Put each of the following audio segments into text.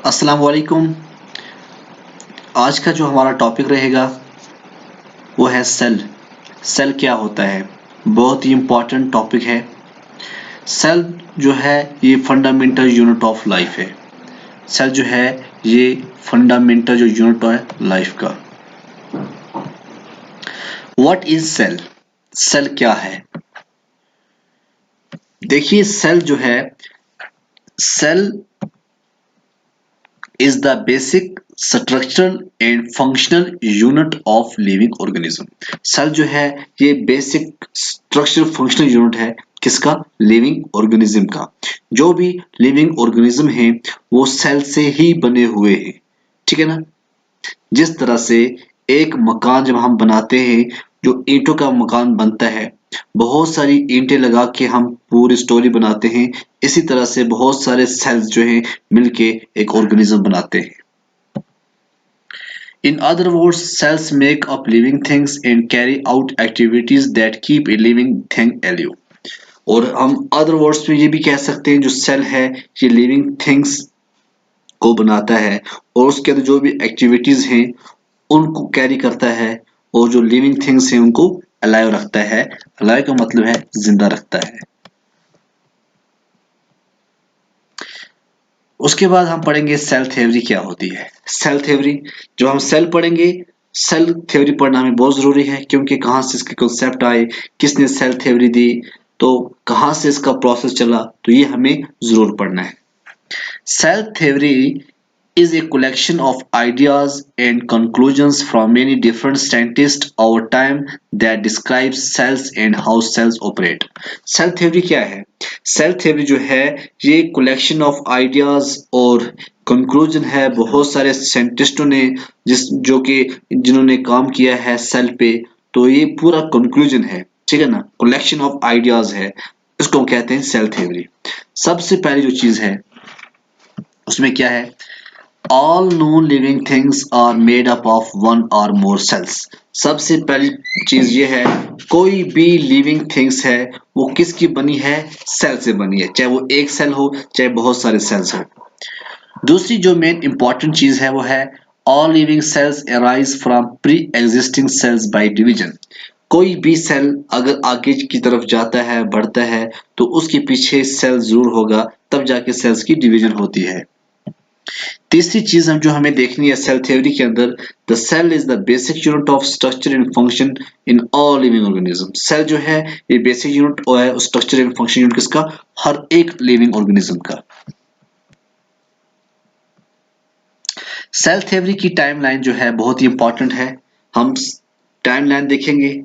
अस्सलाम वालेकुम। आज का जो हमारा टॉपिक रहेगा वो है सेल। सेल क्या होता है? बहुत ही इम्पोर्टेंट टॉपिक है। सेल जो है ये फंडामेंटल यूनिट ऑफ लाइफ है। सेल जो है ये फंडामेंटल जो यूनिट है लाइफ का। What is cell? सेल क्या है? देखिए सेल जो है, cell is the basic structural and functional unit of living organism। Cell जो है ये बेसिक स्ट्रक्चरल फंक्शनल यूनिट है किसका? लिविंग ऑर्गेनिज्म का। जो भी लिविंग ऑर्गेनिज्म है वो सेल से ही बने हुए हैं, ठीक है ना। जिस तरह से एक मकान जब हम बनाते हैं, जो ईंटों का मकान बनता है, बहुत सारी ईंटें लगा के हम पूरी स्टोरी बनाते हैं। इसी तरह से बहुत सारे सेल्स जो हैं मिलके एक ऑर्गेनिज्म बनाते हैं। In other words, cells make up living things and carry out activities that keep a living thing alive। और हम अदर वर्ड्स में ये भी कह सकते हैं जो सेल है ये लिविंग थिंग्स को बनाता है और उसके अंदर जो भी एक्टिविटीज हैं उनको कैरी करता है और जो लिविंग थिंग्स हैं उनको अलाइव रखता है। अलाइव का मतलब है जिंदा रखता है। उसके बाद हम पढ़ेंगे सेल थ्योरी क्या होती है। सेल थ्योरी, जब हम सेल पढ़ेंगे, सेल थ्योरी पढ़ना हमें बहुत जरूरी है क्योंकि कहाँ से इसके कॉन्सेप्ट आए, किसने सेल थ्योरी दी, तो कहाँ से इसका प्रोसेस चला, तो ये हमें जरूर पढ़ना है। Cell theory is a collection of ideas and conclusions from many different scientists over time that describes cells and how cells operate। Cell theory क्या है? Cell theory जो है ये collection of ideas और conclusion है बहुत सारे साइंटिस्टों ने जिन्होंने काम किया है सेल पे, तो ये पूरा conclusion है, ठीक है ना। collection of ideas है, इसको कहते हैं सेल थ्योरी। सबसे पहली जो चीज है उसमें क्या है? All known living things are made up of one or more cells। सबसे पहली चीज ये है, कोई भी लिविंग थिंग्स है वो किसकी बनी है? सेल से बनी है, चाहे वो एक सेल हो चाहे बहुत सारे सेल्स हो। दूसरी जो मेन इंपॉर्टेंट चीज है वो है all living cells arise from pre-existing cells by division। कोई भी सेल अगर आगे की तरफ जाता है, बढ़ता है, तो उसके पीछे सेल जरूर होगा, तब जाके सेल्स की डिवीजन होती है। तीसरी चीज जो हमें देखनी है सेल थ्योरी के अंदर, the cell is the basic unit of structure and function in all living organism. Cell जो है ये बेसिक यूनिट है स्ट्रक्चर एंड फंक्शन यूनिट किसका? हर एक लिविंग ऑर्गेनिज्म का। सेल थ्योरी की टाइमलाइन जो है बहुत ही इंपॉर्टेंट है। हम टाइमलाइन देखेंगे,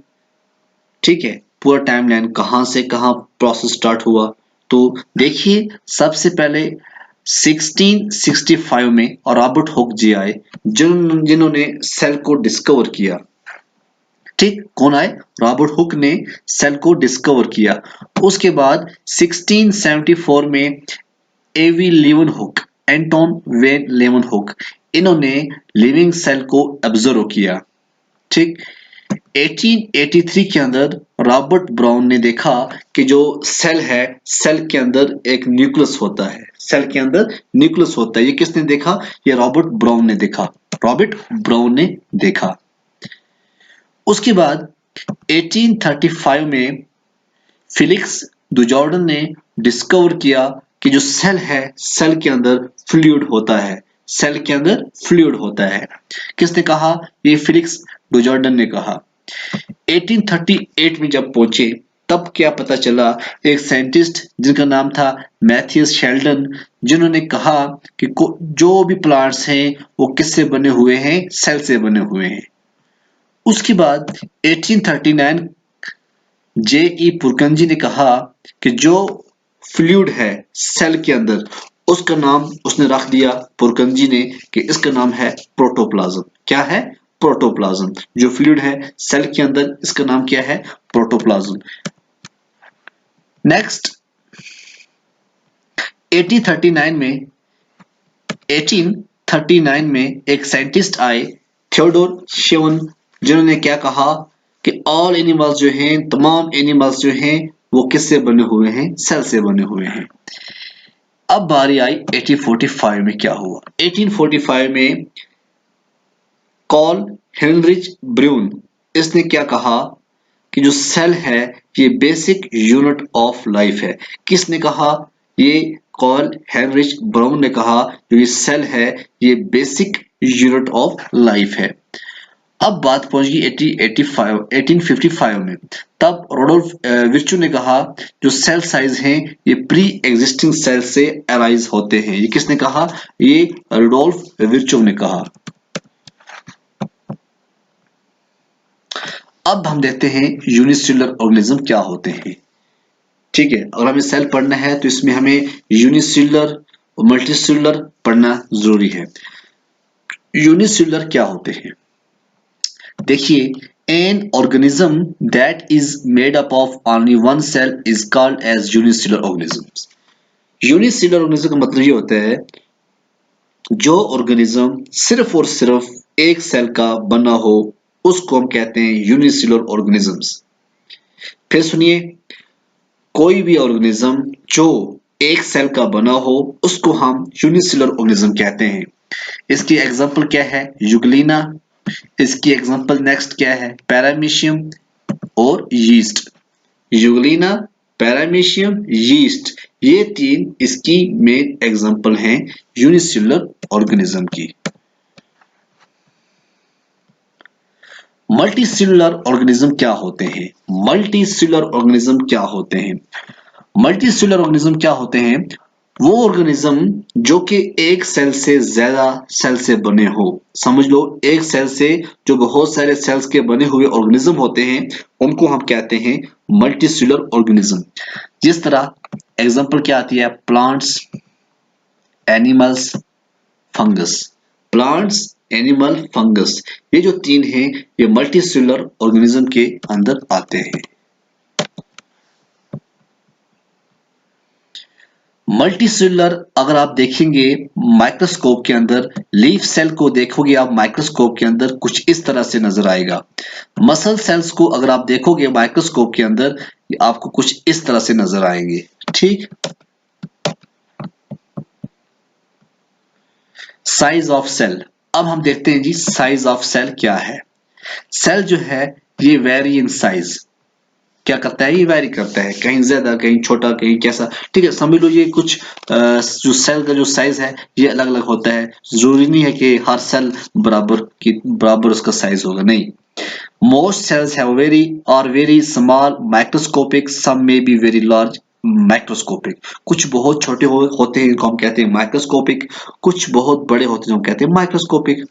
ठीक है, पूरा टाइमलाइन कहां से कहां प्रोसेस स्टार्ट हुआ। तो देखिए सबसे पहले 1665 में रॉबर्ट हुक जी आए जिन्होंने सेल को डिस्कवर किया। ठीक, कौन आए? रॉबर्ट हुक ने सेल को डिस्कवर किया। उसके बाद 1674 में एवी लेवनहुक, एंटोन वेन लेवनहुक, इन्होंने लिविंग सेल को ऑब्जर्व किया। ठीक, 1883 के अंदर रॉबर्ट ब्राउन ने देखा कि जो सेल है, सेल के अंदर एक न्यूक्लियस होता है, सेल के अंदर न्यूक्लियस होता है। ये किसने देखा? ये रॉबर्ट ब्राउन ने देखा, रॉबर्ट ब्राउन ने देखा। उसके बाद 1835 में फिलिक्स डुजॉर्डन ने डिस्कवर किया कि जो सेल है, सेल के अंदर फ्लूइड होता है, सेल के अंदर फ्लूइड होता है। किसने कहा? ये फिलिक्स डुजॉर्डन ने कहा। 1838 में जब पहुंचे तब क्या पता चला, एक साइंटिस्ट जिनका नाम था मैथियस शेल्डन, जिन्होंने कहा कि जो भी प्लांट्स हैं वो किससे बने हुए हैं? सेल से बने हुए हैं। उसके बाद 1839 जे.ई. पुरकंजी ने कहा कि जो फ्लूइड है सेल के अंदर उसका नाम उसने रख दिया पुरकंजी ने कि इसका नाम है प्रोटोप्लाज्म। क्या है? प्रोटोप्लाज्म। जो फ्लूइड है सेल के अंदर इसका नाम क्या है? प्रोटोप्लाज्म। नेक्स्ट 1839 में एक साइंटिस्ट आए थियोडोर शेवन, जिन्होंने क्या कहा कि ऑल एनिमल्स जो हैं, तमाम एनिमल्स जो हैं वो किससे बने हुए हैं? सेल से बने हुए हैं। अब बारी आई 1845 में क्या हुआ। 1845 में कार्ल हेनरिच ब्रून, इसने क्या कहा कि जो सेल है ये बेसिक यूनिट ऑफ लाइफ है। किसने कहा? ये कार्ल हेनरिच ब्रून ने कहा जो ये सेल है ये बेसिक यूनिट ऑफ लाइफ है। अब बात पहुंच गई 1855 में। तब रोडोल्फ विर्चू ने कहा जो सेल साइज हैं ये प्री एग्जिस्टिंग सेल से अराइज होते हैं। ये किसने कहा? ये रोडोल्फ विर्चू ने कहा। अब हम देखते हैं यूनिसेलुलर ऑर्गेनिज्म क्या होते हैं। ठीक है, अगर हमें सेल पढ़ना है तो इसमें हमें यूनिसेलुलर और मल्टीसेलुलर पढ़ना जरूरी है। यूनिसेलुलर क्या होते हैं? देखिए, an organism that is made up of only one cell is called as unicellular organisms. Unicellular organism का मतलब ये होता है जो ऑर्गेनिज्म सिर्फ और सिर्फ एक सेल का बना हो उसको हम कहते हैं यूनिसेलुलर ऑर्गेनिजम्स। फिर सुनिए, कोई भी ऑर्गेनिज्म जो एक सेल का बना हो उसको हम यूनिसेलुलर ऑर्गेनिज्म कहते हैं। इसकी एग्जांपल क्या है? यूग्लिना। इसकी एग्जांपल नेक्स्ट क्या है? पैरामीशियम और यीस्ट। यूग्लिना, पैरामीशियम, यीस्ट, ये तीन इसकी मेन एग्जांपल हैं यूनिसेलुलर ऑर्गेनिज्म की। मल्टीसेलुलर ऑर्गेनिज्म क्या होते हैं? मल्टीसेलुलर ऑर्गेनिज्म क्या होते हैं? मल्टीसेलुलर ऑर्गेनिज्म क्या होते हैं? वो ऑर्गेनिज्म जो कि एक सेल से ज्यादा सेल से बने हो। समझ लो, एक सेल से जो बहुत सारे सेल्स के बने हुए ऑर्गेनिज्म होते हैं उनको हम कहते हैं मल्टीसेलुलर ऑर्गेनिज्म। जिस तरह एग्जांपल क्या आती है? Plants, animals, fungus. Plants, animal, fungus, ये जो तीन हैं ये मल्टीसेलुलर ऑर्गेनिज्म के अंदर आते हैं। मल्टीसेलुलर अगर आप देखेंगे माइक्रोस्कोप के अंदर, लीफ सेल को देखोगे आप माइक्रोस्कोप के अंदर कुछ इस तरह से नजर आएगा। मसल सेल्स को अगर आप देखोगे माइक्रोस्कोप के अंदर आपको कुछ इस तरह से नजर आएंगे। ठीक। साइज ऑफ सेल, अब हम देखते हैं जी साइज ऑफ सेल क्या है। सेल जो है ये वेरी इन साइज। क्या करता है? ये वेरी करता है, कहीं ज्यादा, कहीं छोटा, कहीं कैसा। ठीक है, समझ लो ये कुछ जो सेल का जो साइज है ये अलग अलग होता है। जरूरी नहीं है कि हर सेल बराबर उसका साइज होगा, नहीं। Most cells have very small microscopic, some may be very large microscopic. कुछ बहुत छोटे होते हैं इनको हम कहते हैं माइक्रोस्कोपिक, कुछ बहुत बड़े होते हैं हम कहते हैं microscopic.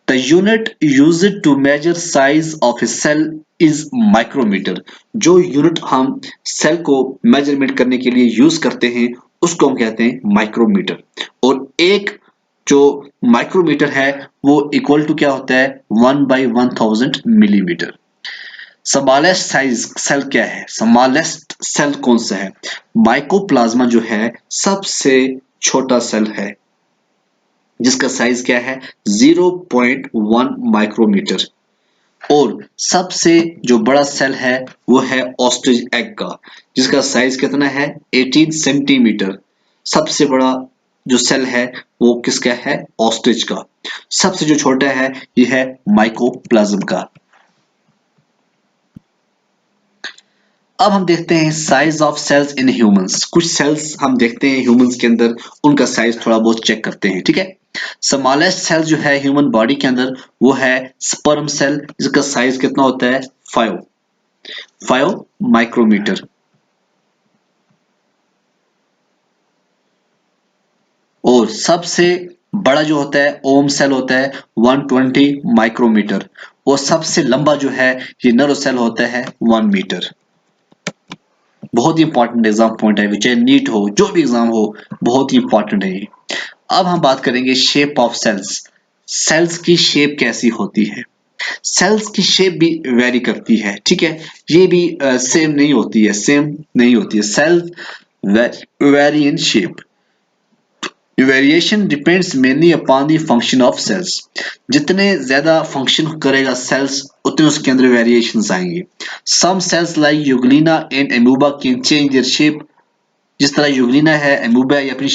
The unit used to measure size of a cell is micrometer. जो यूनिट हम सेल को मेजरमेंट करने के लिए यूज करते हैं उसको हम कहते हैं माइक्रोमीटर। और एक जो माइक्रोमीटर है वो इक्वल टू क्या होता है? 1/1000 मिलीमीटर। स्मॉलेस्ट साइज सेल क्या है? स्मॉलेस्ट सेल कौन सा है? माइकोप्लाज्मा जो है सबसे छोटा सेल है जिसका साइज क्या है? 0.1 माइक्रोमीटर। और सबसे जो बड़ा सेल है वो है ऑस्ट्रिच एग का, जिसका साइज कितना है? 18 सेंटीमीटर। सबसे बड़ा जो सेल है वो किसका है? ऑस्ट्रिच का। सबसे जो छोटा है ये है माइकोप्लाज्म का। अब हम देखते हैं size of cells in humans. कुछ सेल्स हम देखते हैं ह्यूमंस के अंदर, उनका साइज थोड़ा बहुत चेक करते हैं। ठीक है, स्मॉलेस्ट सेल जो है ह्यूमन बॉडी के अंदर वो है स्पर्म सेल, जिसका साइज कितना होता है? 5 माइक्रोमीटर। और सबसे बड़ा जो होता है ओम सेल होता है 120 माइक्रोमीटर। और सबसे लंबा जो है ये नर्व सेल होता है 1 मीटर। बहुत ही इंपॉर्टेंट एग्जाम पॉइंट है, चाहे नीट हो जो भी एग्जाम हो, बहुत ही इंपॉर्टेंट है ये। अब हम बात करेंगे शेप ऑफ सेल्स। सेल्स की शेप कैसी होती है? सेल्स की शेप भी वेरी करती है। ठीक है, ये भी सेम नहीं होती है, cells very in shape. Variation depends mainly upon the function of cells. जितने ज्यादा फंक्शन करेगा सेल्स उतने उसके अंदर वेरिएशंस आएंगे। Some cells like Euglena and amoeba can change their shape. जिस तरह यूग्लिना है, एमूबा है, ये अपनी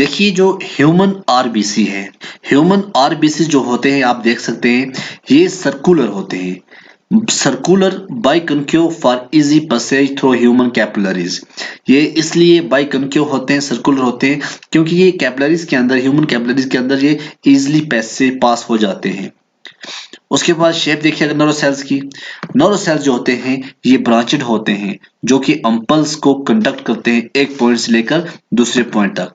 देखिए जो ह्यूमन आरबीसी है, ह्यूमन आरबीसी जो होते हैं आप देख सकते हैं ये सर्कुलर होते हैं, circular biconcave for easy passage through human capillaries. ये इसलिए बाइकन्केव होते हैं, सर्कुलर होते हैं क्योंकि ये कैपिलरीज के अंदर, ह्यूमन कैपिलरीज के अंदर ये इजीली पैसे पास हो जाते हैं। उसके बाद शेप देखिए अगर नर्व सेल्स की, नर्व सेल्स जो होते हैं ये ब्रांचेड होते हैं जो कि अंपल्स को कंडक्ट करते हैं एक पॉइंट से लेकर दूसरे पॉइंट तक।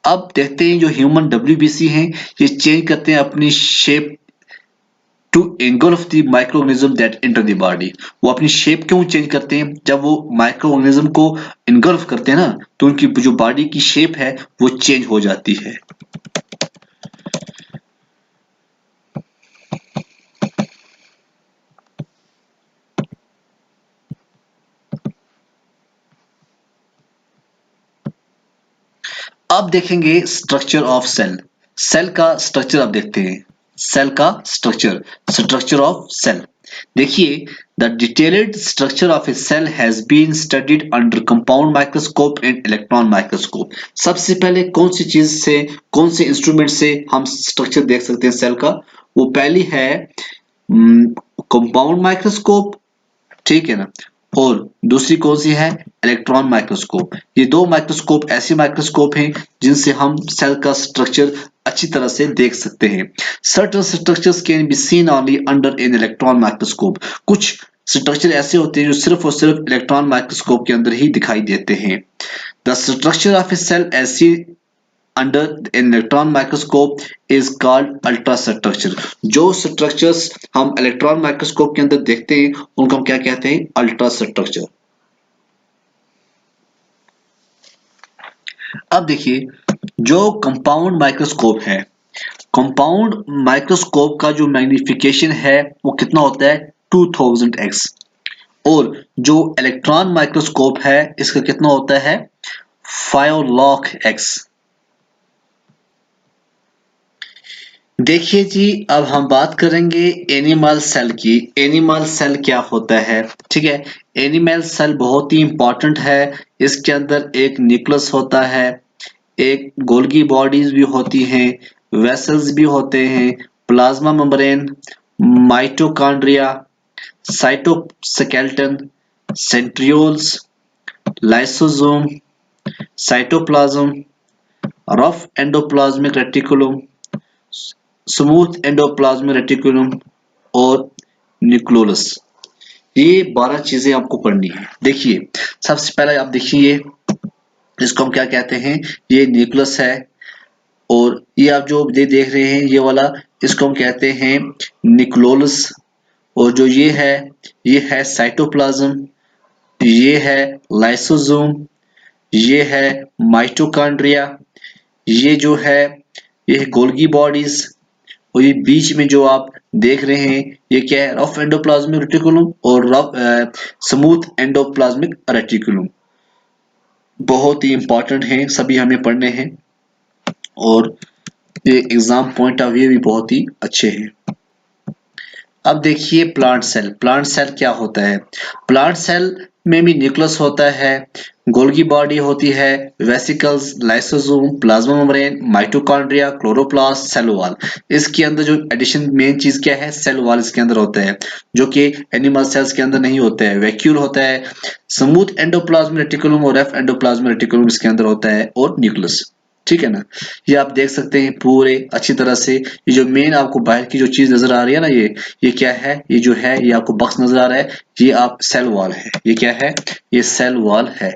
अब देखते हैं जो ह्यूमन डब्ल्यूबीसी हैं ये चेंज करते हैं अपनी shape to engulf the microorganism that enter the body. वो अपनी शेप क्यों चेंज करते हैं? जब वो माइक्रो ऑर्गेनिज्म को engulf करते हैं ना तो उनकी जो बॉडी की शेप है वो चेंज हो जाती है। अब देखेंगे स्ट्रक्चर ऑफ सेल। सेल का स्ट्रक्चर अब देखते हैं। सेल का स्ट्रक्चर, स्ट्रक्चर ऑफ सेल। देखिए the detailed structure of a cell has been studied under compound microscope and electron microscope. सबसे पहले कौन सी चीज से, कौन से इंस्ट्रूमेंट से हम स्ट्रक्चर देख सकते हैं सेल का? वो पहली है कंपाउंड माइक्रोस्कोप, ठीक है ना, और दूसरी कौन सी है? Electron microscope. ये दो माइक्रोस्कोप ऐसे माइक्रोस्कोप हैं जिनसे हम सेल का स्ट्रक्चर अच्छी तरह से देख सकते हैं। Certain structures can be seen only under an electron microscope. कुछ स्ट्रक्चर ऐसे होते हैं जो सिर्फ और सिर्फ इलेक्ट्रॉन माइक्रोस्कोप के अंदर ही दिखाई देते हैं। The structure of a cell as seen under an electron microscope is called ultra structure. जो स्ट्रक्चर्स हम इलेक्ट्रॉन माइक्रोस्कोप के अंदर देखते हैं उनको हम क्या कहते हैं? Ultra structure. अब देखिए जो कंपाउंड माइक्रोस्कोप है, कंपाउंड माइक्रोस्कोप का जो मैग्निफिकेशन है वो कितना होता है? 2000x। और जो इलेक्ट्रॉन माइक्रोस्कोप है इसका कितना होता है? 5 लाख x। देखिए जी अब हम बात करेंगे एनिमल सेल की। एनिमल सेल क्या होता है? ठीक है, एनिमल सेल बहुत ही इंपॉर्टेंट है। इसके अंदर एक न्यूक्लियस होता है, एक गोल्गी बॉडीज भी होती हैं, वेसल्स भी होते हैं, plasma membrane, mitochondria, cytoskeleton, centrioles, lysosome, cytoplasm, rough endoplasmic reticulum, smooth endoplasmic reticulum और न्यूक्लियोलस। ये 12 चीजें आपको पढ़नी है। देखिए सबसे पहले आप देखिए इसको हम क्या कहते हैं? ये न्यूक्लियस है और ये आप जो ये देख रहे हैं ये वाला, इसको हम कहते हैं न्यूक्लियोलस। और जो ये है साइटोप्लाज्म, ये है लाइसोसोम, ये है माइटोकॉन्ड्रिया, ये जो है ये गोल्गी बॉडीज, और ये बीच में जो आप देख रहे हैं ये क्या है? रफ एंडोप्लाज्मिक रेटिकुलम और रफ स्मूथ एंडोप्लाज्मिक रेटिकुलम। बहुत ही इंपॉर्टेंट है, सभी हमें पढ़ने हैं और ये एग्जाम पॉइंट ऑफ व्यू भी बहुत ही अच्छे हैं। अब देखिए प्लांट सेल। प्लांट सेल क्या होता है? प्लांट सेल में भी न्यूक्लियस होता है, गोल्गी बॉडी होती है, vesicles, lysosome, plasma membrane, mitochondria, chloroplast, cell wall. इसके अंदर जो एडिशन मेन चीज क्या है? सेल वॉल इसके अंदर होता है जो कि एनिमल सेल्स के अंदर नहीं होता है। वैक्यूल होता है, स्मूथ एंडोप्लाज्मिक रेटिकुलम और रफ एंडोप्लाज्मिक रेटिकुलम इसके अंदर होता है और न्यूक्लियस। ठीक है ना, ये आप देख सकते हैं पूरे अच्छी तरह से। ये जो मेन आपको बाहर की जो चीज नजर आ रही है ना, ये क्या है? ये जो है ये आपको बॉक्स नजर आ रहा है, ये आप सेल वॉल है। ये क्या है? ये सेल वॉल है।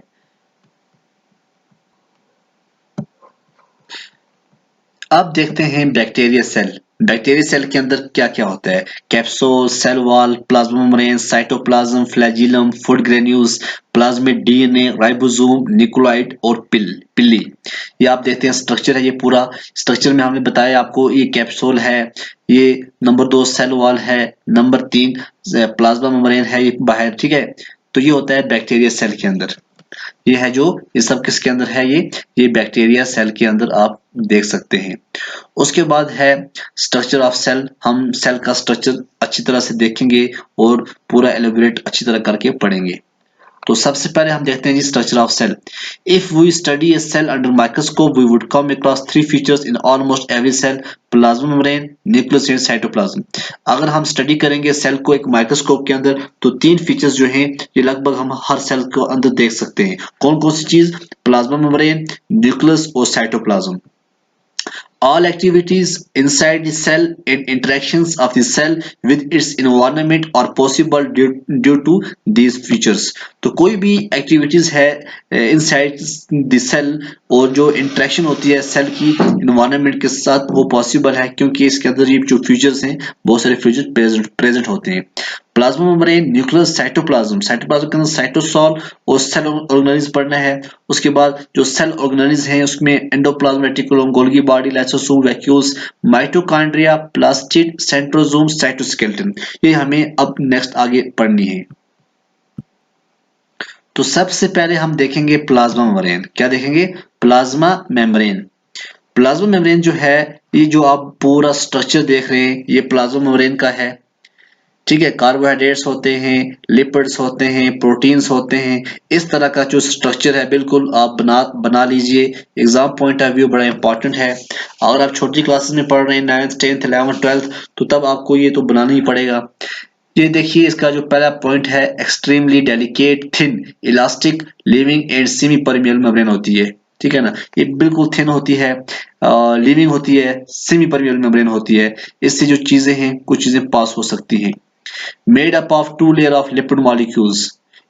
अब देखते हैं बैक्टीरिया सेल। बैक्टीरिया सेल के अंदर क्या क्या होता है? Capsule, cell wall, plasma membrane, cytoplasm, flagellum, food granules, plasmid DNA, ribosome, nucleoid और पिल्ली। ये आप देखते हैं स्ट्रक्चर है। ये पूरा स्ट्रक्चर में हमने बताया आपको, ये कैप्सूल है, ये नंबर 2 सेल वॉल है, नंबर 3 प्लाज्मा मेम्ब्रेन है ये बाहर। ठीक है, तो ये होता है बैक्टीरिया सेल के अंदर। ये है जो ये सब किसके अंदर है? ये बैक्टीरिया सेल के अंदर आप देख सकते हैं। उसके बाद है स्ट्रक्चर ऑफ सेल। हम सेल का स्ट्रक्चर अच्छी तरह से देखेंगे और पूरा एलोबरेट अच्छी तरह करके पढ़ेंगे। तो सबसे पहले हम देखते हैं जी structure of cell. If we study a cell under microscope we would come across three features in almost every cell, plasma membrane, nucleus and cytoplasm. अगर हम स्टडी करेंगे सेल को एक माइक्रोस्कोप के अंदर तो तीन फीचर्स जो हैं ये लगभग हम हर सेल के अंदर देख सकते हैं। कौन कौन सी चीज? प्लाज्मा मेम्ब्रेन, न्यूक्लियस और cytoplasm. All activities inside the cell and interactions of the cell with its environment are possible due to these features। तो कोई भी एक्टिविटीज है इनसाइड द सेल और जो इंटरेक्शन होती है सेल की इन्वायरमेंट के साथ वो पॉसिबल है क्योंकि इसके अंदर ये जो फीचर्स हैं बहुत सारे फीचर्स प्रेजेंट होते हैं। Plasma membrane, nucleus, cytoplasm. Cytoplasm के अंदर साइटोसॉल और सेल ऑर्गेनेल्स पढ़ना है। उसके बाद जो सेल ऑर्गेनेल्स हैं उसमें endoplasm reticulum, Golgi body, lysosome, vacuoles, mitochondria, plastid, centrosome, cytoskeleton. ये हमें अब नेक्स्ट आगे पढ़नी है। तो सबसे पहले हम देखेंगे प्लाज्मा मेम्ब्रेन। क्या देखेंगे? Plasma membrane. प्लाज्मा मेम्ब्रेन जो है ये जो आप पूरा स्ट्रक्चर देख रहे हैं ये प्लाज्मा मेम्ब्रेन का है। ठीक है, कार्बोहाइड्रेट्स होते हैं, लिपिड्स होते हैं, प्रोटीन्स होते हैं। इस तरह का जो स्ट्रक्चर है बिल्कुल आप बना लीजिए। एग्जाम पॉइंट ऑफ व्यू बड़ा इंपॉर्टेंट है। अगर आप छोटी क्लासेस में पढ़ रहे हैं 9th 10th 11th 12th तो तब आपको ये तो बनाना ही पड़ेगा। ये देखिए इसका जो पहला पॉइंट है extremely delicate, thin, elastic, living and semi permeable membrane होती है। ठीक है ना, ये बिल्कुल थिन होती है, लिविंग होती है, सेमी परमियल मेम्ब्रेन होती है। इससे जो चीजें हैं कुछ चीजें पास हो सकती हैं। Made up of two layer of lipid molecules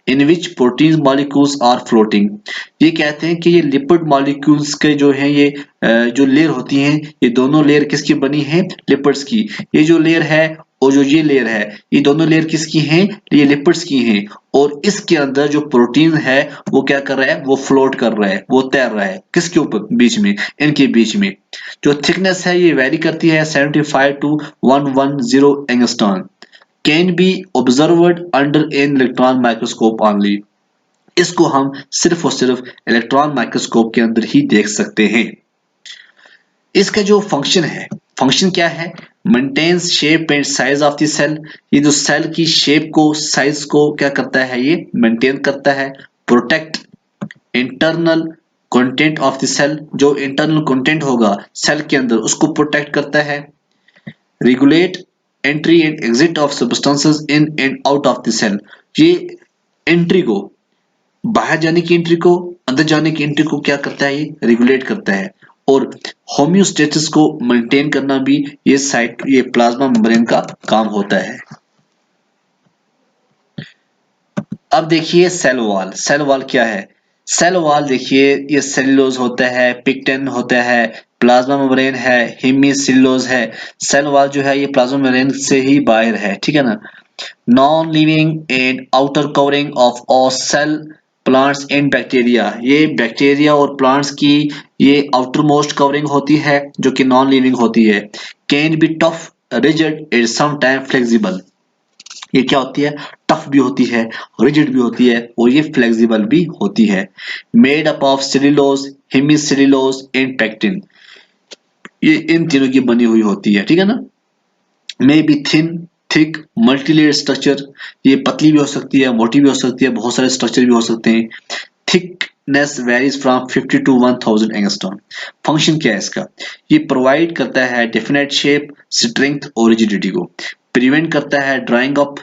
in which protein molecules are floating। ये कहते हैं कि ये लिपिड मॉलिक्यूल्स के जो हैं ये जो लेयर होती हैं ये दोनों लेयर किसकी बनी है? लिपिड्स की। ये जो लेयर है और जो ये लेयर है ये दोनों लेयर किसकी हैं? ये लिपिड्स की हैं। और इसके अंदर जो प्रोटीन है वो क्या कर रहा है? वो फ्लोट कर रहा है, वो तैर रहा है। किसके ऊपर? बीच में, इनके बीच में। जो थिकनेस है ये वेरी करती है 75 to 110 angstrom. can be observed under an electron microscope only। इसको हम सिर्फ और सिर्फ इलेक्ट्रॉन माइक्रोस्कोप के अंदर ही देख सकते हैं। इसका जो फंक्शन है, फंक्शन क्या है? Maintains shape and size of the cell. ये जो सेल की शेप को, साइज को क्या करता है? ये मेंटेन करता है। Protect internal content of the cell. जो इंटरनल कंटेंट होगा सेल के अंदर उसको प्रोटेक्ट करता है। Regulate entry and exit of substances in and out of the cell. ये एंट्री को, बाहर जाने की एंट्री को, अंदर जाने की एंट्री को क्या करता है? ये रेगुलेट करता है। और होम्योस्टेसिस को मेंटेन करना भी ये प्लाज्मा मेम्ब्रेन का काम होता है। अब देखिए सेल वॉल। सेल वॉल क्या है? सेल वॉल देखिए ये सेलुलोज होता है, पिक्टिन होता है, प्लाज्मा मेम्ब्रेन है, हेमीसेलुलोज है। सेल वॉल जो है ये प्लाज्मा मेम्ब्रेन से ही बाहर है। ठीक है ना। Non living and outer covering of all cell, plants and bacteria. ये बैक्टीरिया और प्लांट्स की ये आउटर मोस्ट कवरिंग होती है जो कि नॉन लिविंग होती है। Can be tough, rigid and sometime flexible. ये क्या होती है? टफ भी होती है, रिजिड भी होती है और ये फ्लेक्सिबल भी होती है। Made up of cellulose, hemicellulose and pectin. ये इन तीनों की बनी हुई होती है। ठीक है ना। May be thin, thick, multilayer structure. ये पतली भी हो सकती है, मोटी भी हो सकती है, बहुत सारे स्ट्रक्चर भी हो सकते हैं। Thickness varies from 50 to 1000 angstrom. Function क्या है इसका? ये प्रोवाइड करता है डेफिनेट शेप, स्ट्रेंथ और रिजिडिटी को। प्रिवेंट करता है ड्राइंग अप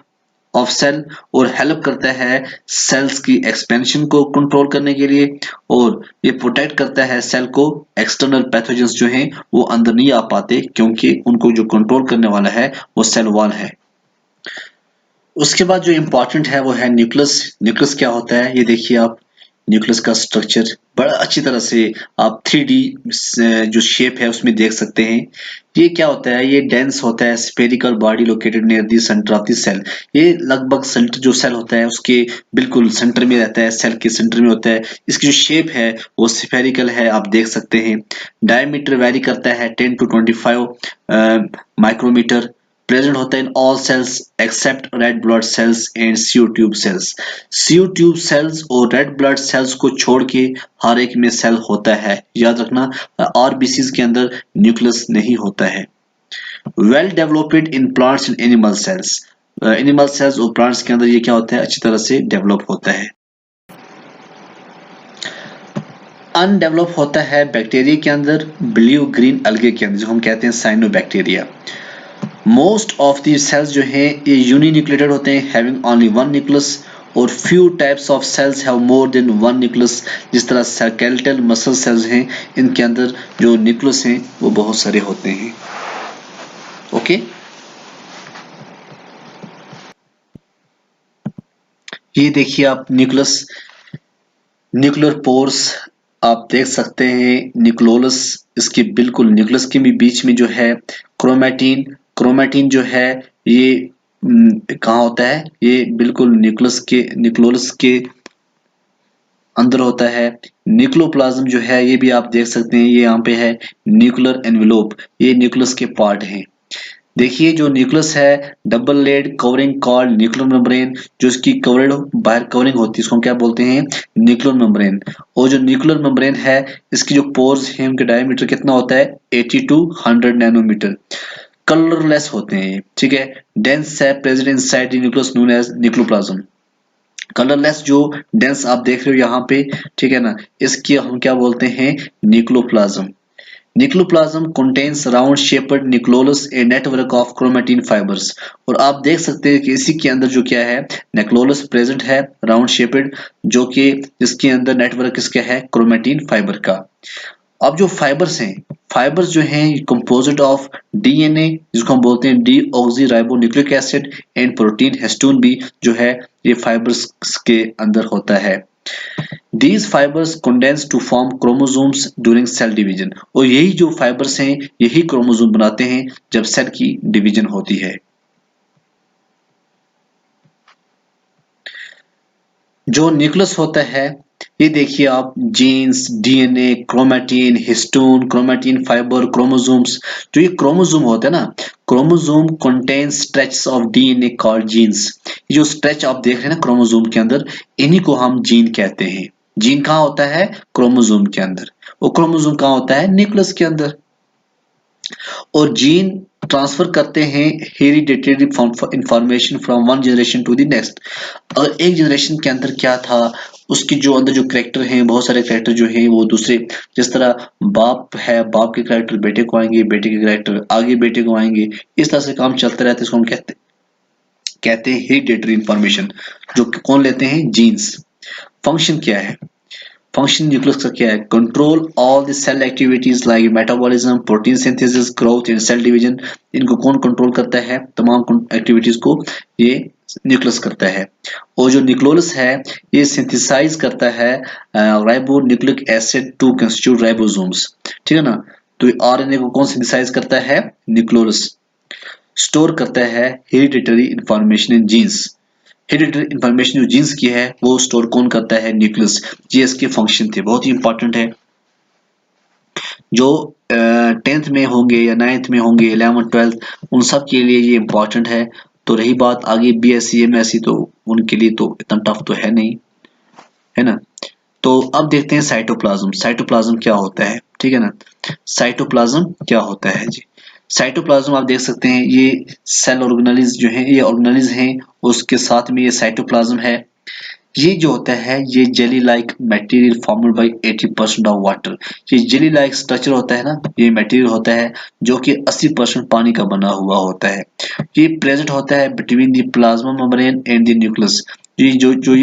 ऑफ सेल और हेल्प करता है सेल्स की एक्सपेंशन को कंट्रोल करने के लिए। और ये प्रोटेक्ट करता है सेल को, एक्सटर्नल पैथोजेंस जो हैं वो अंदर नहीं आ पाते क्योंकि उनको जो कंट्रोल करने वाला है वो सेल वॉल है। उसके बाद जो इंपॉर्टेंट है वो है न्यूक्लियस। न्यूक्लियस क्या होता है ये देखिए आप। न्यूक्लियस का स्ट्रक्चर बड़ा अच्छी तरह से आप 3D जो शेप है उसमें देख सकते हैं। ये क्या होता है? ये डेंस होता है, spherical body located near the centre of the cell. ये लगभग सेंटर जो सेल होता है उसके बिल्कुल सेंटर में रहता है, सेल के सेंटर में होता है। इसकी जो शेप है वो स्फेरिकल है, आप देख सकते हैं। डायमीटर वेरी करता है 10 to 25 माइक्रोमीटर। प्रेजेंट होता है in all cells except red blood cells and sieve tube cells. Sieve tube cells और रेड ब्लड सेल्स को छोड़ के हर एक में सेल होता है। याद रखना आरबीसीज के अंदर न्यूक्लियस नहीं होता है। Well developed in plants and animal cells. Animal cells और प्लांट्स के अंदर ये क्या होता है? अच्छी तरह से डेवलप होता है। अनडेवलप होता है बैक्टीरिया के अंदर, ब्लू ग्रीन अलगे के अंदर, जो हम कहते हैं cyanobacteria. Most of the cells जो हैं ये यूनिन्यूक्लिएटेड होते हैं, हैविंग ओनली वन न्यूक्लियस, और few types of cells have more than one nucleus. जिस तरह स्केलेटल मसल सेल्स हैं, इनके अंदर जो न्यूक्लियस हैं वो बहुत सारे होते हैं। ओके, ये देखिए आप न्यूक्लियस, न्यूक्लियर पोर्स आप देख सकते हैं, न्यूक्लियोलस, इसके बिल्कुल न्यूक्लियस के भी बीच में जो है क्रोमैटिन, क्रोमैटिन जो है ये कहाँ होता है, ये बिल्कुल न्यूक्लियोलस के अंदर होता है। न्यूक्लियोप्लाज्म जो है ये भी आप देख सकते हैं, ये यहाँ पे है न्यूक्लियर एनवेलोप, ये न्यूक्लियस के पार्ट हैं। देखिए जो न्यूक्लियस है, double layered covering called nuclear membrane, जो इसकी कवरेड बाहर कवरिंग होती है उसको हम क्या बोलते हैं, न्यूक्लियर मेम्ब्रेन। और जो न्यूक्लियर मेम्ब्रेन है, इसकी जो पोर्स हैं उनके डायमीटर कितना होता है, 80 to 100 नैनोमीटर। कलरलेस होते हैं, ठीक है। डेंस है present inside the nucleus known as nucleoplasm. Colourless जो डेंस आप देख रहे हो यहाँ पे, ठीक है ना, इसकी हम क्या बोलते हैं, nucleoplasm. Nucleoplasm contains round shaped nucleolus, a network of chromatin fibres. और आप देख सकते हैं कि इसी के अंदर जो क्या है, न्यूक्लियोलस प्रेजेंट है राउंड शेप्ड, जो कि इसके अंदर नेटवर्क किसका है, क्रोमैटिन फाइबर का। अब जो फाइबर्स हैं, फाइबर्स जो हैं कंपोजिट ऑफ डीएनए, जिसको हम बोलते हैं deoxy ribo nucleic acid, and protein histone भी जो है ये फाइबर्स के अंदर होता है। These fibers condense to form chromosomes during cell division। और यही जो फाइबर्स हैं यही क्रोमोसोम बनाते हैं जब सेल की डिवीजन होती है। जो न्यूक्लियस होता है, ये देखिए आप, genes, DNA, chromatin, histone, chromatin fibre, chromosomes. जो ये क्रोमोसोम होता है ना, chromosome contains stretches of DNA called genes। ये जो स्ट्रेच आप देख रहे हैं ना क्रोमोसोम के अंदर, इन्हीं को हम जीन कहते हैं। जीन कहाँ होता है, क्रोमोसोम के अंदर। वो क्रोमोसोम कहाँ होता है, न्यूक्लियस के अंदर। और जीन ट्रांसफर करते हैं hereditary information from one generation to the next. और एक जनरेशन के अंदर क्या था, उसकी जो अंदर जो करेक्टर हैं, बहुत सारे करेक्टर जो हैं वो दूसरे, जिस तरह बाप है, बाप के करेक्टर बेटे को आएंगे, बेटे के करेक्टर आगे बेटे को आएंगे, इस तरह से काम चलता रहता है। इसको हम कहते हैं हेरिडिटरी इंफॉर्मेशन, जो कौन लेते हैं, जीन्स। फंक्शन क्या है, फंक्शन न्यूक्लियस का क्या है, control all the cell activities like metabolism, protein synthesis, growth and cell division. इनको कौन कंट्रोल करता है, तमाम एक्टिविटीज को ये न्यूक्लियस करता है। और जो न्यूक्लियोलस है ये सिंथेसाइज करता है ribonucleic acid to constitute ribosomes, ठीक है ना। तो आरएनए को कौन सिंथेसाइज करता है, न्यूक्लियोलस। स्टोर करता है hereditary information in genes, hereditary information जो जीन्स की है वो स्टोर कौन करता है, न्यूक्लियस। ये इसके फंक्शन थे, बहुत ही इंपॉर्टेंट है। जो 10th में होंगे या 9th में होंगे, 11th 12th, उन सब के लिए ये इंपॉर्टेंट है। तो रही बात आगे बीएससी एमएससी, तो उनके लिए तो इतना टफ तो है नहीं, है ना। तो अब देखते हैं साइटोप्लाज्म। साइटोप्लाज्म क्या होता है, ठीक है ना। साइटोप्लाज्म क्या होता है जी, साइटोप्लाज्म आप देख सकते हैं, ये सेल ऑर्गेनेल्स जो हैं, ये ऑर्गेनेल्स हैं, उसके साथ में ये साइटोप्लाज्म है। ये जो होता है ये jelly like material formed by 80% of water. ये जेली लाइक स्ट्रक्चर होता है ना, ये मटेरियल होता है जो कि 80% पानी का बना हुआ होता है। ये प्रेजेंट होता है between the plasma membrane and the nucleus. ये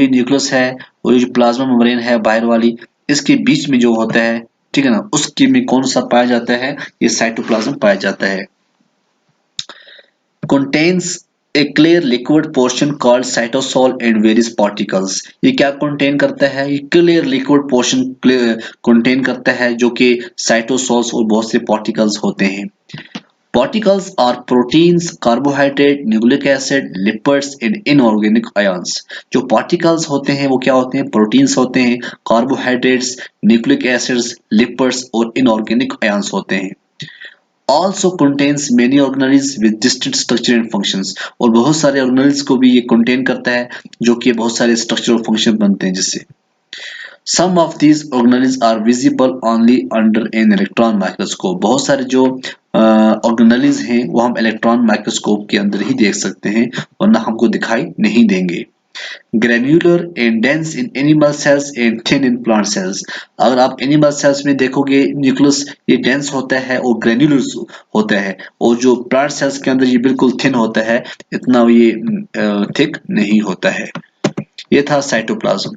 न्यूक्लियस है और ये जो प्लाज्मा मेम्ब्रेन है बाहर वाली, इसके बीच में जो होता है, ठीक है ना, उसके में कौन सा पाया जाता है, ये साइटोप्लाज्म पाया जाता है। contains a clear liquid portion called cytosol and various particles। ये क्या contain करता है, ये clear liquid portion contain करता है जो कि cytosols और बहुत से particles होते हैं। Particles are proteins, carbohydrate, nucleic acid, lipids and inorganic ions। जो particles होते हैं वो क्या होते हैं, proteins होते हैं, carbohydrates, nucleic acids, lipids और inorganic ions होते हैं। also contains many organelles with distinct structure and functions। और बहुत सारे organelles को भी ये contain करता है जो कि बहुत सारे structure और function बनते हैं जिससे। some of these organelles are visible only under an electron microscope। बहुत सारे जो organelles हैं वो हम electron microscope के अंदर ही देख सकते हैं, वरना हमको दिखाई नहीं देंगे। Granular and dense in animal sales and thin in plant cells. अगर आप एनिमल सेल्स में देखोगे न्यूक्लियस ये डेंस होता है और ग्रेन्युलर होता है, और जो प्लांट सेल्स के अंदर ये बिल्कुल थिन होता है, इतना ये थिक नहीं होता है। ये था साइटोप्लाज्म।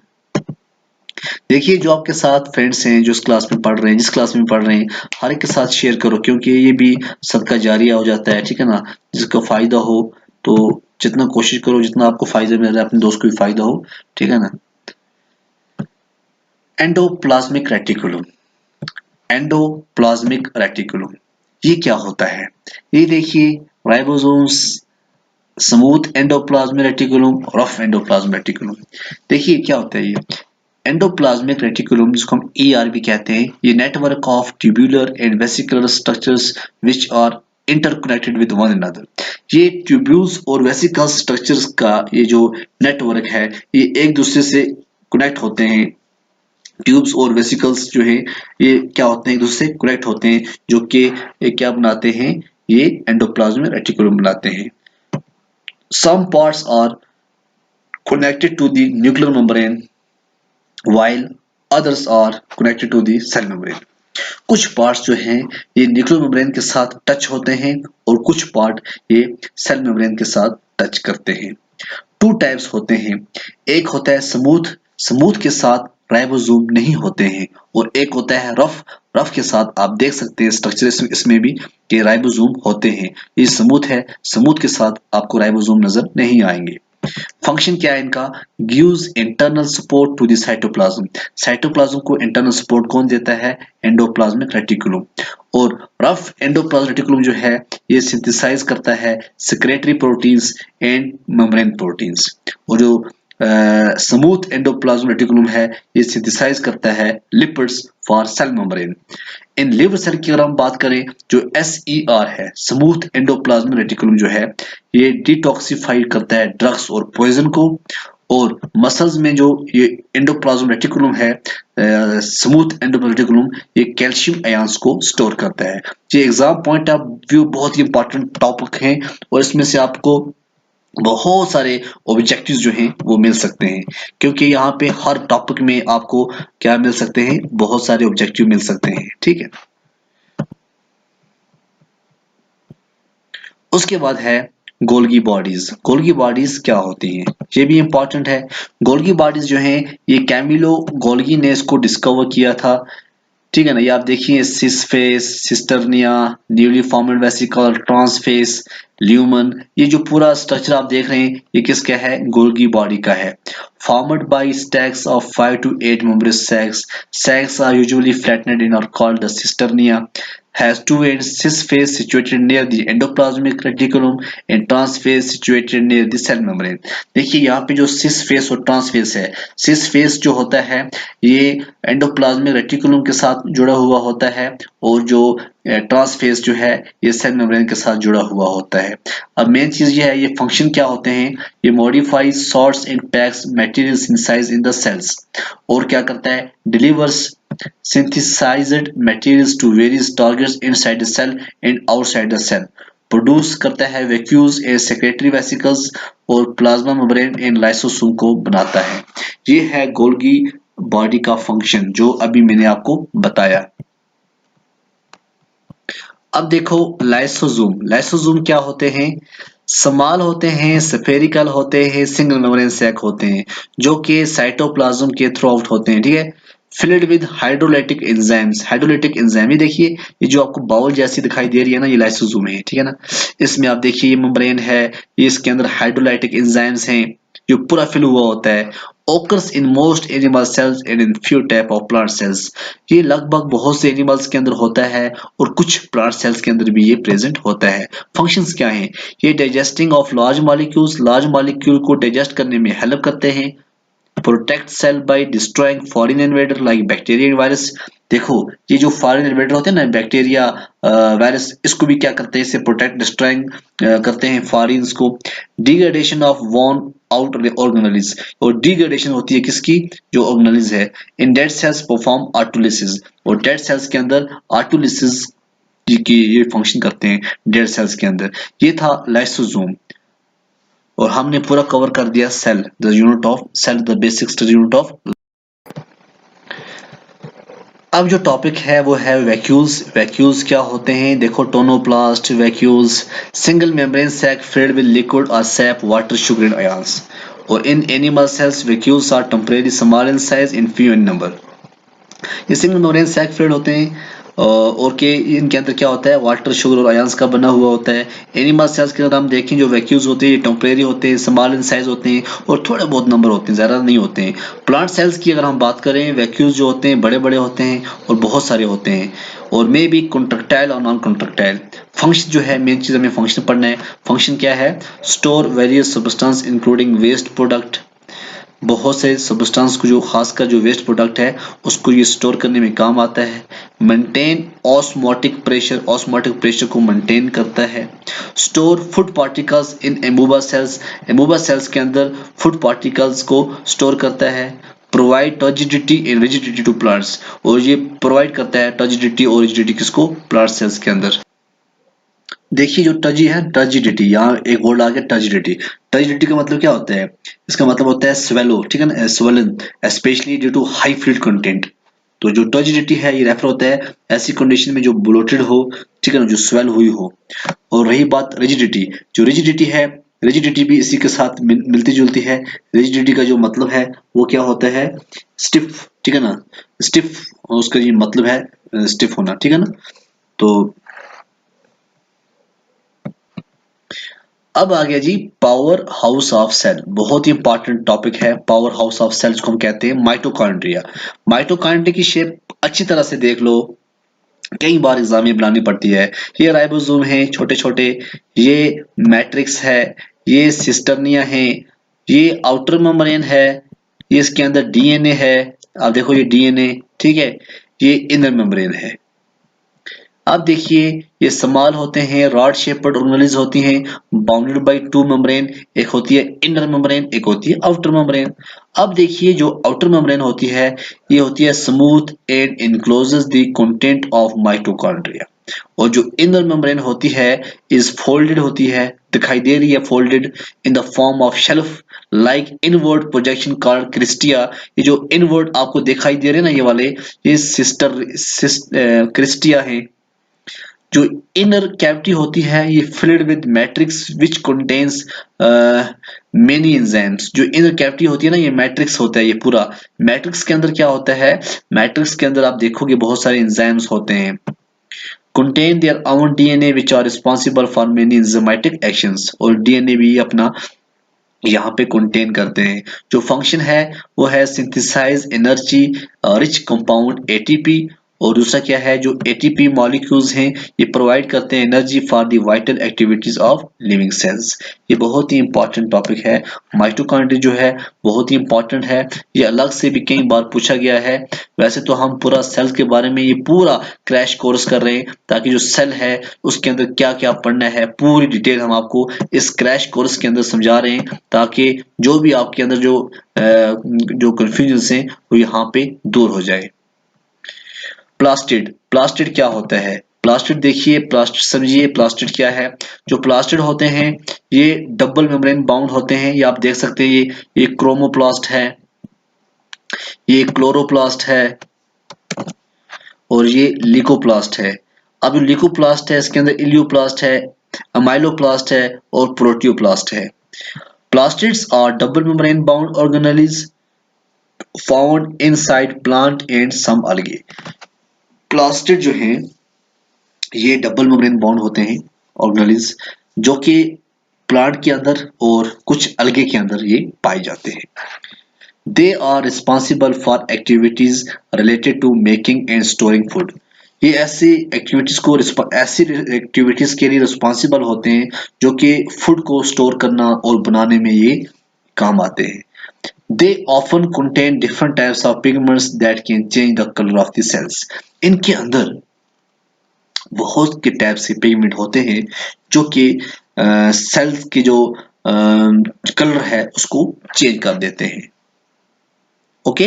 देखिए जो आपके साथ फ्रेंड्स हैं जो इस क्लास में पढ़ रहे हैं, जिस क्लास में पढ़ रहे हैं, हर एक के साथ शेयर करो, क्योंकि ये भी सदका जारिया हो जाता है, ठीक है ना। जिसको फायदा हो तो जितना कोशिश करो, जितना आपको फायदा मिल रहा है अपने दोस्त को भी फायदा हो, ठीक है ना। Endoplasmic reticulum. एंडोप्लाज्मिक रेटिकुलम ये क्या होता है? ये देखिए ribosomes, smooth endoplasmic reticulum, rough endoplasmic reticulum. देखिए क्या होता है ये एंडोप्लाज्मिक रेटिकुलम, जिसको हम ईआर भी कहते हैं। ये network of tubular and vesicular structures which are interconnected with one another. ये ट्यूब्यूल्स और वेसिकल स्ट्रक्चर्स का ये जो नेटवर्क है, ये एक दूसरे से कनेक्ट होते हैं। ट्यूब्स और वेसिकल्स जो है ये क्या होते हैं, एक दूसरे से कनेक्ट होते हैं, जो कि ये क्या बनाते हैं, ये एंडोप्लाज्मिक रेटिकुलम बनाते हैं। Some parts are connected to the nuclear membrane while others are connected to the cell membrane। कुछ पार्ट्स जो हैं ये न्यूक्लियर मेम्ब्रेन के साथ टच होते हैं और कुछ पार्ट ये सेल मेम्ब्रेन के साथ टच करते हैं। टू टाइप्स होते हैं, एक होता है स्मूथ, स्मूथ के साथ राइबोसोम नहीं होते हैं, और एक होता है रफ, रफ के साथ आप देख सकते हैं स्ट्रक्चर इसमें भी कि राइबोसोम होते हैं। ये स्मूथ है, स्मूथ के साथ आपको राइबोसोम नजर नहीं आएंगे। फंक्शन क्या है इनका? Gives internal support to the cytoplasm. Cytoplasm को इंटरनल सपोर्ट कौन देता है? Endoplasmic reticulum. और रफ एंडोप्लाज्मिक रेटिकुलम जो है ये सिंथेसाइज करता है secretory proteins and membrane proteins, और जो स्मूथ एंडोप्लाज्मिक रेटिकुलम है ये सिंथेसाइज करता है lipids for cell membrane. In liver cell की अगर हम बात करें, जो SER है, स्मूथ एंडोप्लाज्मिक रेटिकुलम जो है ये डिटॉक्सिफाई करता है ड्रग्स और पॉइजन को, और मसल्स में जो ये एंडोप्लाज्मिक रेटिकुलम है, स्मूथ एंडोप्लाज्मिक रेटिकुलम, ये कैल्शियम आयंस को स्टोर करता है। ये एग्जाम पॉइंट ऑफ व्यू बहुत ही इंपॉर्टेंट टॉपिक है, और इसमें से आपको बहुत सारे ऑब्जेक्टिव्स जो हैं वो मिल सकते हैं, क्योंकि यहाँ पे हर टॉपिक में आपको क्या मिल सकते हैं, बहुत सारे ऑब्जेक्टिव मिल सकते हैं, ठीक है। उसके बाद है गोल्गी बॉडीज। गोल्गी बॉडीज क्या होती हैं, ये भी इंपॉर्टेंट है। गोल्गी बॉडीज जो हैं ये कैमिलो गोल्गी ने इसको डिस्कवर किया था, ठीक है ना। ये आप देखिए cis face, cisternae, newly formed vesicle, trans face, lumen, ये जो पूरा स्ट्रक्चर आप देख रहे हैं ये किसका है? गोल्गी बॉडी का है। Formed by stacks of 5 to 8 membranous sacs. Sacs are usually flattened and are called the cisternia. Has two ends, cis face situated near the endoplasmic reticulum and trans face situated near the cell membrane। देखिए यहाँ पे जो cis face और trans face है, cis face जो होता है ये एंडोप्लाज्मिक रेटिकुलम के साथ जुड़ा हुआ होता है, और जो ट्रांस फेस जो है ये सेल मेम्ब्रेन के साथ जुड़ा हुआ होता है। अब मेन चीज ये है, ये फंक्शन क्या होते हैं, ये modifies, sorts and packs materials in size in the cells, और क्या करता है, delivers synthesized materials to various targets inside the cell and outside the cell। Produce करता है वैक्यूल्स एंड सेक्रेटरी वेसिकल्स, और प्लाज्मा मेम्ब्रेन एंड लाइसोसोम को बनाता है। ये है गोल्गी बॉडी का फंक्शन जो अभी मैंने आपको बताया। अब देखो लाइसोसोम। लाइसोसोम क्या होते हैं? स्मॉल होते हैं, स्फेरिकल होते हैं, सिंगल मेम्ब्रेन सैक होते हैं, जो कि साइटोप्लाज्म के थ्रू आउट होते हैं, ठीक है। Filled with hydrolytic enzymes. Hydrolytic enzyme ये देखिए, ये जो आपको बाउल जैसी दिखाई दे रही है ना, ये लाइसोसोम है, ठीक है ना। इसमें आप देखिए ये मेम्ब्रेन है, ये इसके अंदर हाइड्रोलाइटिक एंजाइम्स हैं जो पूरा फिल हुआ होता है। occurs in most animal cells and in few type of plant cells। ये लगभग बहुत से एनिमल्स के अंदर होता है और कुछ प्लांट सेल्स के अंदर भी ये प्रेजेंट होता है। फंक्शंस क्या हैं? ये digesting of large molecules, large molecule को डाइजेस्ट करने में हेल्प करते हैं। Protect cell by destroying foreign invader like bacteria and virus. देखो ये जो फॉरेन इन्वेडर होते हैं ना, बैक्टीरिया, वायरस, इसको भी क्या करते हैं, इससे प्रोटेक्ट डिस्ट्रॉइंग करते हैं फॉरेन्स को। Degradation of worn out organelles, और डिग्रेडेशन होती है किसकी? जो ऑर्गेनेल्स है। In dead cells perform autolysis, और डेड सेल्स के अंदर ऑटोलिसिस की ये फंक्शन करते हैं डेड सेल्स के अंदर। ये था लाइसोसोम। और हमने पूरा कवर कर दिया cell, the unit of cell, the basic structure unit of. अब जो टॉपिक है वो है वैक्यूल्स। वैक्यूल्स क्या होते हैं? देखो, tonoplast, vacuoles, single membrane sac filled with liquid और sap, water, sugar and ions. और in animal cells vacuoles are temporary small in size in few in number. ये सिंगल मेम्ब्रेन सैक फिल्ड होते हैं और के इनके अंदर क्या होता है, वाटर, शुगर और आयंस का बना हुआ होता है। एनिमल सेल्स के अंदर हम देखें जो वैक्यूल्स होते हैं ये टेम्परेरी होते हैं, स्मॉल इन साइज होते हैं और थोड़े बहुत नंबर होते हैं, ज़्यादा नहीं होते हैं। प्लांट सेल्स की अगर हम बात करें, वैक्यूल्स जो होते हैं बड़े बड़े होते हैं और बहुत सारे होते हैं और मे बी कॉन्ट्रैक्टाइल और नॉन कॉन्ट्रैक्टाइल। फंक्शन जो है, मेन चीज़ हमें फंक्शन पढ़ना है। फंक्शन क्या है? Store various substance including waste product. बहुत से सब्सटेंस को, जो खासकर जो वेस्ट प्रोडक्ट है उसको ये स्टोर करने में काम आता है। Maintain osmotic pressure, osmotic pressure को मेंटेन करता है। Store food particles in amoeba cells, amoeba cells के अंदर फूड पार्टिकल्स को स्टोर करता है। Provide turgidity and rigidity to plants, और ये प्रोवाइड करता है टर्जिडिटी और रिजिडिटी किसको? प्लांट सेल्स के अंदर। देखिए जो टर्जी है, टर्जिडिटी, यहाँ एक वर्ड आ गया टर्जिडिटी। टर्जिडिटी का मतलब क्या होता है? इसका मतलब होता है स्वेलो, ठीक है ना, swollen, especially due to high fluid content. तो जो टर्जिडिटी है ये रेफर होता है ऐसी कंडीशन में जो ब्लोटेड हो, ठीक है ना, जो स्वेल हुई हो। और रही बात रिजिडिटी, जो रिजिडिटी है, रिजिडिटी भी इसी के साथ मिलती जुलती है। रिजिडिटी का जो मतलब है वो क्या होता है? स्टिफ, ठीक है ना, स्टिफ, उसका ये मतलब है स्टिफ होना, ठीक है ना। तो अब आ गया जी पावर हाउस ऑफ सेल, बहुत ही इंपॉर्टेंट टॉपिक है। पावर हाउस ऑफ सेल्स को हम कहते हैं माइटोकॉन्ड्रिया। माइटोकॉन्ड्रिया की शेप अच्छी तरह से देख लो, कई बार एग्जाम में बनानी पड़ती है। ये राइबोसोम है छोटे छोटे, ये मैट्रिक्स है, ये सिस्टर्निया है, ये आउटर मेम्ब्रेन है, ये इसके अंदर डीएनए है। आप देखो ये डीएनए, ठीक है, ये इनर मेम्ब्रेन है। अब देखिए ये स्मॉल होते हैं, रॉड शेप्ड ऑर्गेनेल्स होती हैं, बाउंडेड बाय टू मेम्ब्रेन, एक होती है इनर मेम्ब्रेन, एक होती है आउटर मेम्ब्रेन। अब देखिए जो आउटर मेम्ब्रेन होती है ये होती है smooth and encloses the content of mitochondria, और जो इनर मेम्ब्रेन होती है इज फोल्डेड होती है, दिखाई दे रही है folded in the form of shelf like inward projection called cristae. ये जो इनवर्ड आपको दिखाई दे रहे हैं ना, ये वाले, ये क्रिस्टिया है। जो इनर कैविटी होती है ये filled with matrix which contains many enzymes. जो इनर कैविटी होती है ना, ये मैट्रिक्स होता है, ये पूरा मैट्रिक्स के अंदर क्या होता है? मैट्रिक्स के अंदर आप देखोगे बहुत सारे एंजाइम्स होते हैं, contain their own DNA which are responsible for many enzymatic actions, और डीएनए भी अपना यहाँ पे कंटेन करते हैं। जो फंक्शन है वो है synthesise energy rich compound ATP, और दूसरा क्या है, जो एटीपी मॉलिक्यूल्स हैं ये प्रोवाइड करते हैं energy for the vital activities of living cells. ये बहुत ही इंपॉर्टेंट टॉपिक है। माइटोकॉन्ड्रिया जो है बहुत ही इंपॉर्टेंट है, ये अलग से भी कई बार पूछा गया है। वैसे तो हम पूरा सेल्स के बारे में ये पूरा क्रैश कोर्स कर रहे हैं, ताकि जो सेल है उसके अंदर क्या क्या पढ़ना है पूरी डिटेल हम आपको इस क्रैश कोर्स के अंदर समझा रहे हैं, ताकि जो भी आपके अंदर जो कंफ्यूजन है वो यहाँ पे दूर हो जाए। प्लास्टिड, प्लास्टिड क्या होता है? प्लास्टिड देखिए, प्लास्टिड समझिए, प्लास्टिड क्या है? जो प्लास्टिड होते हैं ये डबल मेम्ब्रेन बाउंड होते हैं, ये आप देख सकते हैं, ये क्रोमोप्लास्ट है, ये क्लोरोप्लास्ट है और ये लिकोप्लास्ट है। अब जो लिकोप्लास्ट है इसके अंदर इलियोप्लास्ट है, अमाइलोप्लास्ट है और प्रोटियोप्लास्ट है। Plastids are double membrane bound organelles found inside plant and some algae। Plastid जो हैं ये डबल मेम्ब्रेन बाउंड होते हैं ऑर्गेनेल्स, जो कि प्लांट के अंदर और कुछ अलगे के अंदर ये पाए जाते हैं। They are responsible for activities related to making and storing food. ये ऐसी एक्टिविटीज के लिए रिस्पॉन्सिबल होते हैं जो कि फूड को स्टोर करना और बनाने में ये काम आते हैं। They often contain different types of pigments that can change the color of the cells। इनके अंदर बहुत के टाइप्स के पिगमेंट होते हैं जो कि सेल्स के जो कलर है उसको चेंज कर देते हैं। ओके,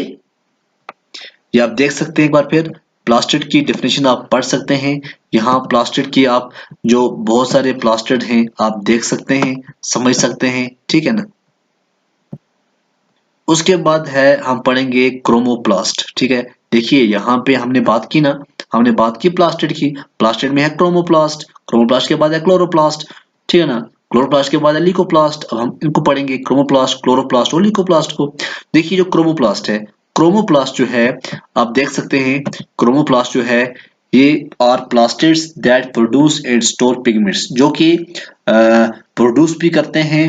ये आप देख सकते हैं एक बार फिर, प्लास्टिड की डेफिनेशन आप पढ़ सकते हैं। यहाँ प्लास्टिड की आप जो बहुत सारे प्लास्टिड हैं आप देख सकते हैं, समझ सकते हैं, ठीक है ना। उसके बाद है हम पढ़ेंगे क्रोमोप्लास्ट, ठीक है। देखिए यहाँ पे हमने बात की ना, हमने बात की प्लास्टिड की, प्लास्टिड में है क्रोमोप्लास्ट, क्रोमोप्लास्ट के बाद है क्लोरोप्लास्ट, ठीक है ना। क्लोरोप्लास्ट के बाद है लिकोप्लास्ट। अब हम इनको पढ़ेंगे, क्रोमोप्लास्ट, क्लोरोप्लास्ट और लिकोप्लास्ट को। देखिए जो क्रोमोप्लास्ट है, क्रोमोप्लास्ट जो है आप देख सकते हैं, क्रोमोप्लास्ट जो है ये are plastids that produce and store pigments, जो कि प्रोड्यूस भी करते हैं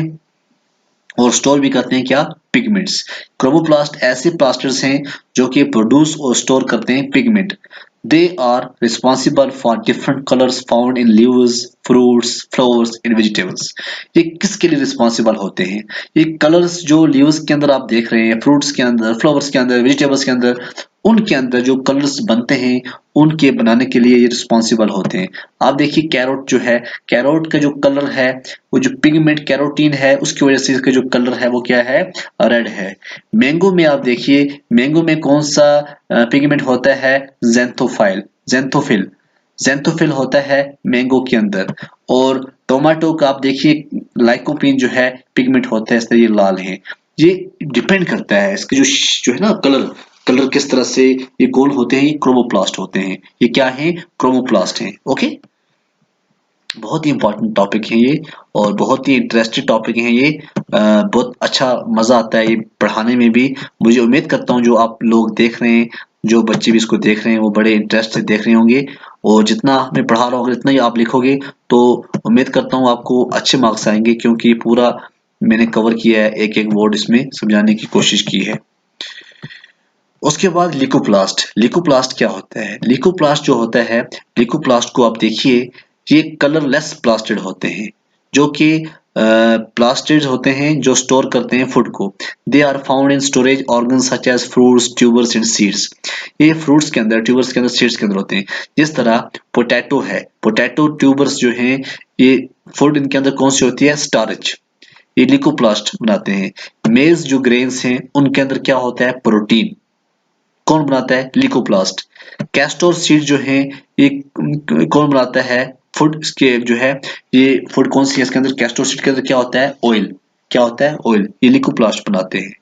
और स्टोर भी करते हैं क्या, पिगमेंट्स। क्रोमोप्लास्ट ऐसे प्लास्टिड्स हैं जो कि प्रोड्यूस और स्टोर करते हैं pigment. They are responsible for different colours found in leaves, fruits, flowers and vegetables. ये किसके लिए रिस्पॉन्सिबल होते हैं? ये कलर्स जो लीव्स के अंदर आप देख रहे हैं, फ्रूट्स के अंदर, फ्लावर्स के अंदर, वेजिटेबल्स के अंदर, उनके अंदर जो कलर्स बनते हैं उनके बनाने के लिए ये रिस्पॉन्सिबल होते हैं। आप देखिए कैरोट जो है, कैरोट का जो कलर है, वो जो पिगमेंट कैरोटीन है उसकी वजह से इसका जो कलर है वो क्या है, रेड है। मैंगो में आप देखिए, मैंगो में कौन सा पिगमेंट होता है, जेंथोफिल, जेंथोफिल होता है मैंगो के अंदर। और टोमेटो का आप देखिए लाइकोपीन जो है पिगमेंट होता है, इसलिए ये लाल है। ये डिपेंड करता है इसके जो है ना कलर, कलर किस तरह से ये कौन होते हैं, ये क्रोमोप्लास्ट होते हैं। ये क्या है, क्रोमोप्लास्ट हैं। ओके, बहुत ही इंपॉर्टेंट टॉपिक है ये और बहुत ही इंटरेस्टिंग टॉपिक है ये। बहुत अच्छा मजा आता है ये पढ़ाने में भी। मुझे उम्मीद करता हूँ जो आप लोग देख रहे हैं, जो बच्चे भी इसको देख रहे हैं वो बड़े इंटरेस्ट से देख रहे होंगे। और जितना मैं पढ़ा रहा हूँ इतना ही आप लिखोगे तो उम्मीद करता हूँ आपको अच्छे मार्क्स आएंगे, क्योंकि पूरा मैंने कवर किया है, एक एक वर्ड इसमें समझाने की कोशिश की है। उसके बाद लिकोप्लास्ट, लिकोप्लास्ट क्या होता है? लिकोप्लास्ट जो होता है, लिकोप्लास्ट को आप देखिए, ये कलरलेस प्लास्टिड होते हैं, जो कि प्लास्टिड होते हैं जो स्टोर करते हैं फूड को। They are found in storage organ such as fruits, tubers and seeds. ये फ्रूट्स के अंदर, ट्यूबर्स के अंदर, सीड्स के अंदर होते हैं। जिस तरह पोटैटो है, पोटैटो ट्यूबर्स जो हैं, ये फूड इनके अंदर कौन सी होती है, स्टार्च, ये लिकोप्लास्ट बनाते हैं। मेज जो ग्रेन्स हैं उनके अंदर क्या होता है, प्रोटीन, कौन बनाता है, लिकोप्लास्ट। कैस्टोर सीड जो है ये कौन बनाता है, फूड, इसके जो है ये फूड कौन सी है इसके अंदर, कैस्टोर सीड के अंदर क्या होता है, ऑयल, क्या होता है, ऑयल, ये लिकोप्लास्ट बनाते हैं।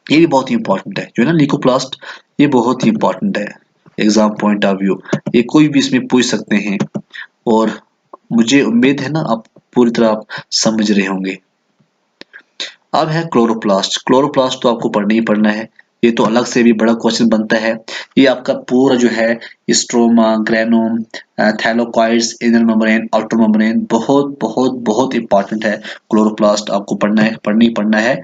ये भी बहुत ही इंपॉर्टेंट है, जो है ना लिकोप्लास्ट, ये बहुत ही इंपॉर्टेंट है एग्जाम पॉइंट ऑफ व्यू। ये कोई भी इसमें पूछ सकते हैं और मुझे उम्मीद है ना आप पूरी तरह आप समझ रहे होंगे। अब है क्लोरोप्लास्ट, क्लोरोप्लास्ट तो आपको पढ़ना ही पढ़ना है, ये तो अलग से भी बड़ा क्वेश्चन बनता है। ये आपका पूरा जो है stroma, granum, thylakoids, inner membrane, outer membrane, बहुत बहुत बहुत इंपॉर्टेंट है। क्लोरोप्लास्ट आपको पढ़ना है, पढ़ना ही पढ़ना है।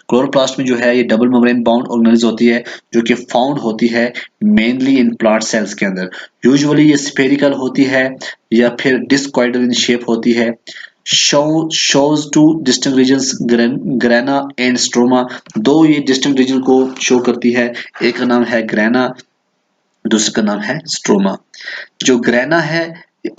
क्लोरोप्लास्ट में जो है ये डबल मेम्ब्रेन बाउंड ऑर्गेनेल्स होती है, जो कि फाउंड होती है मेनली इन प्लांट सेल्स के अंदर। यूजुअली ये स्फेरिकल होती है या फिर डिस्कॉइडल इन शेप होती है। shows two distinct regions, grana and stroma. दो ये डिस्टिंक्ट रीजन को शो करती है, एक का नाम है ग्रेना, दूसरे का नाम है स्ट्रोमा। जो ग्रेना है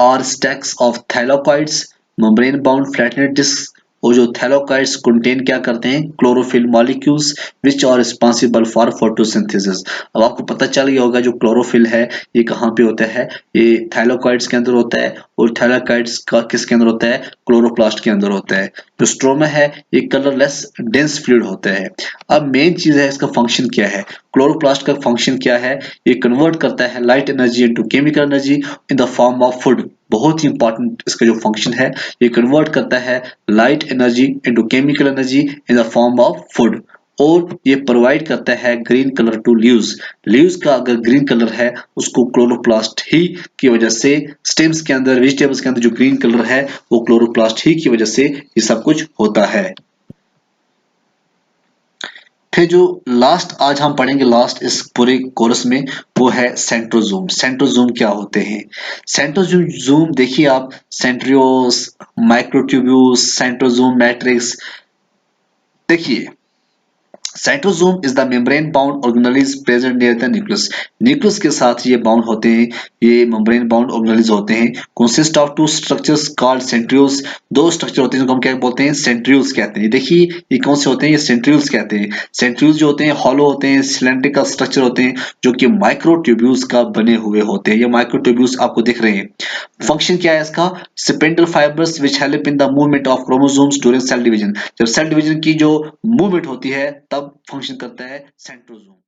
are stacks of thylakoids, membrane bound flattened disc. और जो थैलोकॉइड्स कंटेन क्या करते हैं, chlorophyll molecules which are responsible for photosynthesis. अब आपको पता चल गया होगा जो क्लोरोफिल है ये कहाँ पे होता है, ये थैलोकॉइड्स के अंदर होता है। और थैलोकॉइड्स का किसके अंदर होता है, क्लोरोप्लास्ट के अंदर होता है। जो स्ट्रोमा है ये कलरलेस डेंस फ्लूइड होता है। अब मेन चीज है इसका फंक्शन क्या है, क्लोरोप्लास्ट का फंक्शन क्या है, ये कन्वर्ट करता है light energy into chemical energy in the form of food. बहुत ही इंपॉर्टेंट इसका जो फंक्शन है, ये कन्वर्ट करता है light energy into chemical energy in the form of food. और ये प्रोवाइड करता है green colour to leaves. Leaves का अगर ग्रीन कलर है उसको क्लोरोप्लास्ट ही की वजह से, स्टेम्स के अंदर, वेजिटेबल्स के अंदर जो ग्रीन कलर है वो क्लोरोप्लास्ट ही की वजह से ये सब कुछ होता है। फिर जो लास्ट आज हम पढ़ेंगे, लास्ट इस पूरे कोर्स में, वो है सेंट्रोजोम। सेंट्रोजोम क्या होते हैं? सेंट्रोजोम देखिए आप, सेंट्रियोस, माइक्रोट्यूब्यूल्स, सेंट्रोजोम मैट्रिक्स। देखिए cytosome is the membrane bound organelles present near the nucleus. Nucleus के साथ ये बाउंड होते हैं, ये मेम्ब्रेन बाउंड ऑर्गेनेल्स होते हैं। Consist of two structures called centrioles. दो स्ट्रक्चर होते हैं जिनको हम क्या बोलते हैं, सेंट्रियोल्स कहते हैं। देखिए ये कौन से होते हैं, ये सेंट्रियोल्स कहते हैं। सेंट्रियोल्स जो होते हैं हॉलो होते हैं, सिलेंड्रिकल स्ट्रक्चर होते हैं जो कि माइक्रोट्यूब्यूल्स का बने हुए होते हैं। ये माइक्रोट्यूब्यूल्स आपको दिख रहे हैं। फंक्शन क्या है इसका, spindle fibres which help in the movement of chromosomes during cell division. जब सेल डिवीजन की जो मूवमेंट होती है तब फंक्शन करता है सेंट्रोसोम।